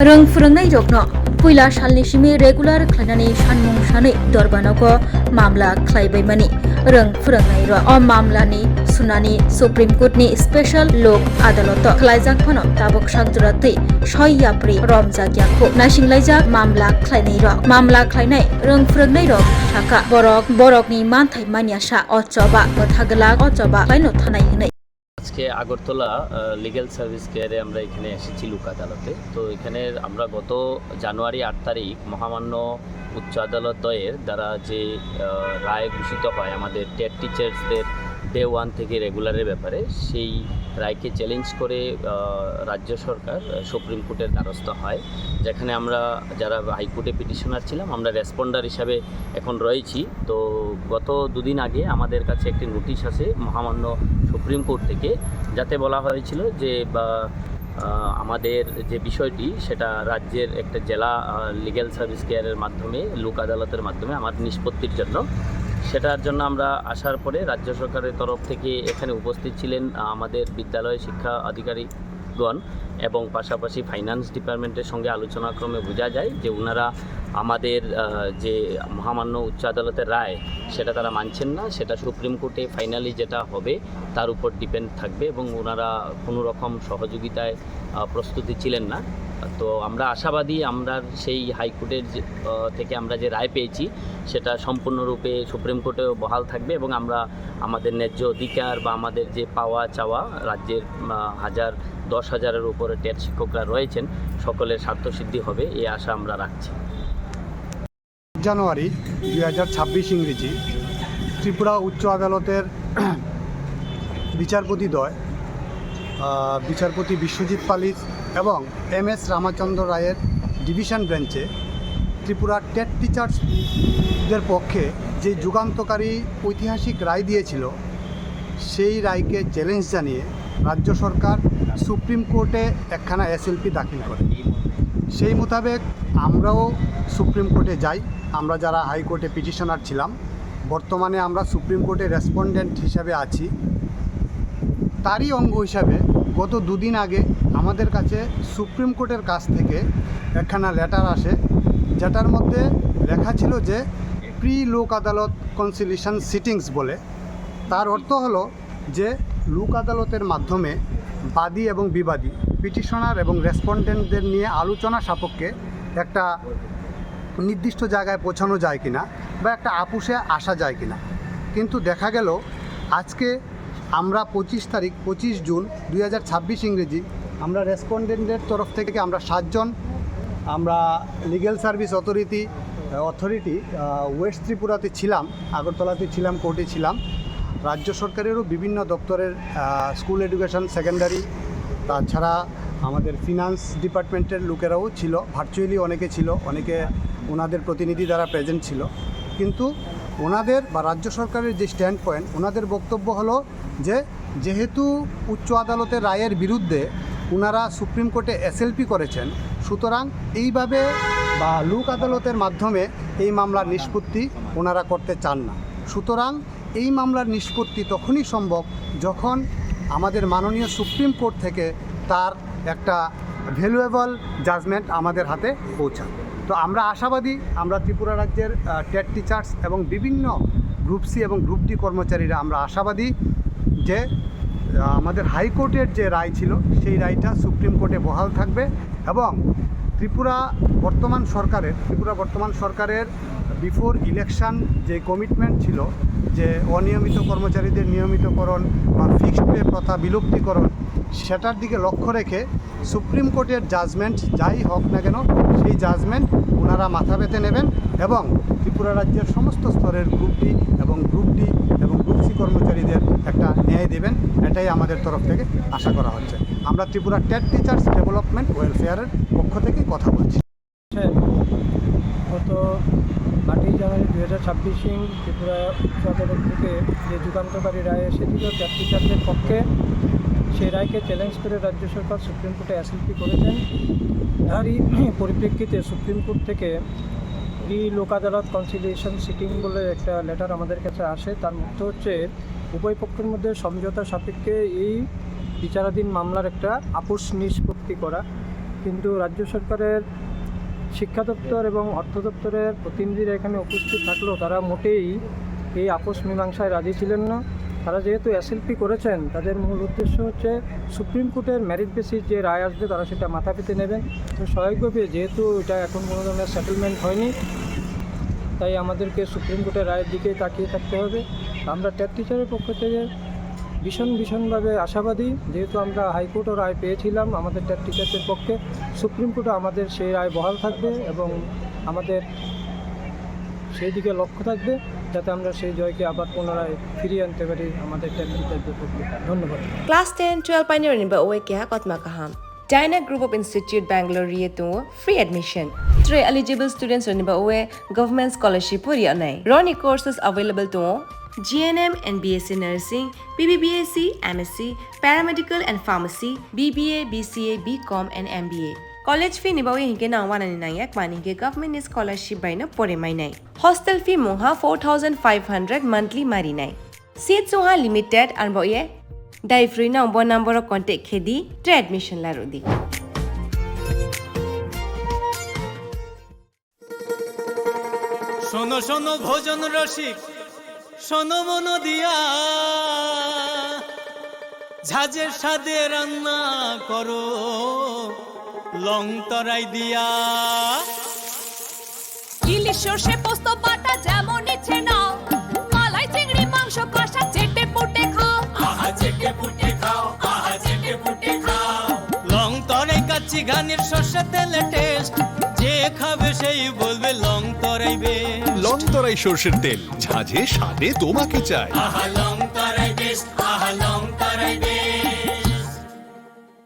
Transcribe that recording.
रों फोरोंनाय जगनो पुइला सालनि सिमि रेगुलार खालायनानै सानमुं सानै दरबानावको मामला खालायबायमानि रों फोरोंनाय र मामलानि सुनानि सुप्रीम कोर्टनि स्पेशल लोक आदालत खालायजाकफानो ताबक सागजरातै 6 एप्रिल रमजागियाखौ नायसिंलायजाक मामला खालायनाय र मामला खालायनाय रों फोरोंनाय र साखा बरकनि मानथाय मानियासा अचबा मथागला अचबा खालायनो थानाय हनै আজকে আগরতলা লিগ্যাল সার্ভিস কেয়ারে আমরা এখানে এসেছি লোক আদালতে। তো এখানে আমরা গত জানুয়ারি 8 তারিখ মহামান্য উচ্চ আদালতের দ্বারা যে রায় ঘোষিত হয় আমাদের টেট টিচার্সদের ডে 1 থেকে রেগুলারের ব্যাপারে, সেই রায়কে চ্যালেঞ্জ করে রাজ্য সরকার সুপ্রিম কোর্টের দ্বারস্থ হয়, যেখানে আমরা যারা হাইকোর্টে পিটিশনার ছিলাম আমরা রেসপন্ডার হিসাবে এখন রয়েছি। তো গত দুদিন আগে আমাদের কাছে একটি নোটিশ আসে মহামান্য সুপ্রিম কোর্ট থেকে, যাতে বলা হয়েছিল যে আমাদের যে বিষয়টি সেটা রাজ্যের একটা জেলা লিগ্যাল সার্ভিস কেয়ারের মাধ্যমে লোক আদালতের মাধ্যমে আমার নিষ্পত্তির জন্য, সেটার জন্য আমরা আসার পরে রাজ্য সরকারের তরফ থেকে এখানে উপস্থিত ছিলেন আমাদের বিদ্যালয় শিক্ষা আধিকারিকগণ এবং পাশাপাশি ফাইন্যান্স ডিপার্টমেন্টের সঙ্গে আলোচনাক্রমে বোঝা যায় যে ওনারা আমাদের যে মহামান্য উচ্চ আদালতের রায় সেটা তারা মানছেন না, সেটা সুপ্রিম কোর্টে ফাইনালি যেটা হবে তার উপর ডিপেন্ড থাকবে এবং ওনারা কোনো রকম সহযোগিতায় প্রস্তুতি ছিলেন না। তো আমরা আশাবাদী আমরা সেই হাইকোর্টের থেকে আমরা যে রায় পেয়েছি সেটা সম্পূর্ণরূপে সুপ্রিম কোর্টেও বহাল থাকবে এবং আমরা আমাদের ন্যায্য অধিকার বা আমাদের যে পাওয়া চাওয়া রাজ্যের 10,000-10,000-এর উপরে টেট শিক্ষকরা রয়েছেন সকলের স্বার্থসিদ্ধি হবে এই আশা আমরা রাখছি। জানুয়ারি 2026 ইংরেজি ত্রিপুরা উচ্চ আদালতের বিচারপতিদ্বয় বিচারপতি বিশ্বজিৎ পালিত এবং MS রামাচন্দ্র রায়ের ডিভিশন বেঞ্চে ত্রিপুরা টেট টিচার্সদের পক্ষে যে যুগান্তকারী ঐতিহাসিক রায় দিয়েছিল সেই রায়কে চ্যালেঞ্জ জানিয়ে রাজ্য সরকার সুপ্রিম কোর্টে একখানা SLP দাখিল করে। সেই মোতাবেক আমরাও সুপ্রিম কোর্টে যাই। আমরা যারা হাইকোর্টে পিটিশনার ছিলাম, বর্তমানে আমরা সুপ্রিম কোর্টে রেসপন্ডেন্ট হিসাবে আছি। তারই অঙ্গ হিসাবে গত দুদিন আগে আমাদের কাছে সুপ্রিম কোর্টের কাছ থেকে একখানা লেটার আসে, যেটার মধ্যে লেখা ছিল যে প্রি লোক আদালত কনসিলিয়েশন সিটিংস বলে। তার অর্থ হলো যে লোক আদালতের মাধ্যমে বাদী এবং বিবাদী, পিটিশনার এবং রেসপন্ডেন্টদের নিয়ে আলোচনা সাপেক্ষে একটা নির্দিষ্ট জায়গায় পৌঁছানো যায় কিনা বা একটা আপোষে আসা যায় কিনা। কিন্তু দেখা গেল আজকে আমরা 25 জুন 2026 ইংরেজি আমরা রেসপন্ডেন্টের তরফ থেকে আমরা 7 জন আমরা লিগ্যাল সার্ভিস অথরিটি ওয়েস্ট ত্রিপুরাতে ছিলাম, আগরতলাতে ছিলাম, কোর্টে ছিলাম। রাজ্য সরকারেরও বিভিন্ন দপ্তরের স্কুল এডুকেশন, সেকেন্ডারি, তাছাড়া আমাদের ফিনান্স ডিপার্টমেন্টের লোকেরাও ছিল, ভার্চুয়ালি অনেকে ছিল, অনেকে ওনাদের প্রতিনিধি দ্বারা প্রেজেন্ট ছিল। কিন্তু ওনাদের বা রাজ্য সরকারের যে স্ট্যান্ড পয়েন্ট, ওনাদের বক্তব্য হলো যে যেহেতু উচ্চ আদালতের রায়ের বিরুদ্ধে ওনারা সুপ্রিম কোর্টে SLP করেছেন, সুতরাং এইভাবে বা লোক আদালতের মাধ্যমে এই মামলার নিষ্পত্তি ওনারা করতে চান না। সুতরাং এই মামলার নিষ্পত্তি তখনই সম্ভব যখন আমাদের মাননীয় সুপ্রিম কোর্ট থেকে তার একটা ভ্যালুয়েবল জাজমেন্ট আমাদের হাতে পৌঁছায়। তো আমরা আশাবাদী, আমরা ত্রিপুরা রাজ্যের টেট টিচার্স এবং বিভিন্ন গ্রুপ সি এবং গ্রুপ ডি কর্মচারীরা আমরা আশাবাদী যে আমাদের হাইকোর্টের যে রায় ছিল সেই রায়টা সুপ্রিম কোর্টে বহাল থাকবে এবং ত্রিপুরা বর্তমান সরকারের বিফোর ইলেকশন যে কমিটমেন্ট ছিল যে অনিয়মিত কর্মচারীদের নিয়মিতকরণ বা ফিক্সড পে প্রথা বিলুপ্তিকরণ, সেটার দিকে লক্ষ্য রেখে সুপ্রিম কোর্টের জাজমেন্ট যাই হোক না কেন সেই জাজমেন্ট ওনারা মাথা পেতে নেবেন এবং ত্রিপুরা রাজ্যের সমস্ত স্তরের গ্রুপ ডি এবং গ্রুপ সি কর্মচারীদের একটা ন্যায় দেবেন, এটাই আমাদের তরফ থেকে আশা করা হচ্ছে। আমরা ত্রিপুরা টেট টিচার্স ডেভেলপমেন্ট ওয়েলফেয়ারের পক্ষ থেকে কথা বলছি। গত 8 জানুয়ারি 2026 ত্রিপুরা উচ্চ আদালত থেকে যে যুগান্তকারী রায় এসেছিল টেট টিচারদের পক্ষে, সেই রায়কে চ্যালেঞ্জ করে রাজ্য সরকার সুপ্রিম কোর্টে SLP করেছেন। তারই পরিপ্রেক্ষিতে সুপ্রিম কোর্ট থেকে প্রি লোক আদালত কনসিলিয়েশন সিটিং বলে একটা লেটার আমাদের কাছে আসে। তার মধ্যে হচ্ছে উভয় পক্ষের মধ্যে সমঝোতা সাপেক্ষে এই বিচারাধীন মামলার একটা আপোষ নিষ্পত্তি করা। কিন্তু রাজ্য সরকারের শিক্ষা দপ্তর এবং অর্থ দপ্তরের প্রতিনিধিরা এখানে উপস্থিত থাকলেও তারা মোটেই এই আপোষ মীমাংসায় রাজি ছিলেন না। তারা যেহেতু এসএলপি করেছেন, তাদের মূল উদ্দেশ্য হচ্ছে সুপ্রিম কোর্টের মেরিট বেসিস যে রায় আসবে তারা সেটা মাথা পেতে নেবেন। তো স্বাভাবিকভাবে যেহেতু এটা এখন কোনো ধরনের সেটেলমেন্ট হয়নি, তাই আমাদেরকে সুপ্রিম কোর্টের রায়ের দিকেই তাকিয়ে থাকতে হবে। আমরা টেট টিচারের পক্ষ থেকে ভীষণভাবে আশাবাদী, যেহেতু আমরা হাইকোর্টও রায় পেয়েছিলাম আমাদের টেট টিচারদের পক্ষে, সুপ্রিম কোর্টও আমাদের সেই রায় বহাল থাকবে এবং আমাদের সেই দিকে লক্ষ্য থাকবে যাতে আমরা সেই জয়কে আবার পুনরায় ফিরিয়ে আনতে পারি আমাদের টেট টিচারদের পক্ষে। ধন্যবাদ। Class 10-12 pioneer ba oe kya kotma kaham. Dyna Group of Institute Bangalore rietu free admission. 3 eligible students ba oe government scholarship puri anai. Roni courses available to GNM and BSc Nursing, BBBSc, MSc, Paramedical and Pharmacy, BBA, BCA, BCom and MBA. College fee ni ba oe hinke na 199 mani ke government scholarship by na pore mai nai. Hostel fee moha 4500 monthly mari nai. Seats oha limited and ba oe dai free na umbo number of contact khedi tre admission la rodi. শোনো শোনো ভোজন রসিক, শোনো মন দিয়া, ঝাঁঝের স্বাদে রান্না করো লং তরাই দিয়া। ইলিশ সর্ষে পোস্ত বাটা যেমন ইচ্ছে নাও, মালাই চিংড়ি মাংস কষা চেটে পুটে খাও, আহা চেটে পুটে খাও, আহা চেটে পুটে খাও। লং তরাই কাচ্চি ঘানির সর্ষে তেলে টেস্ট, যে খাবে সেই বলবে লং তরাই বেশ। লং তরাই সর্ষের তেল, ঝাঁঝে স্বাদে তোমাকে চাই। আহা লং তরাই বেশ, আহা লং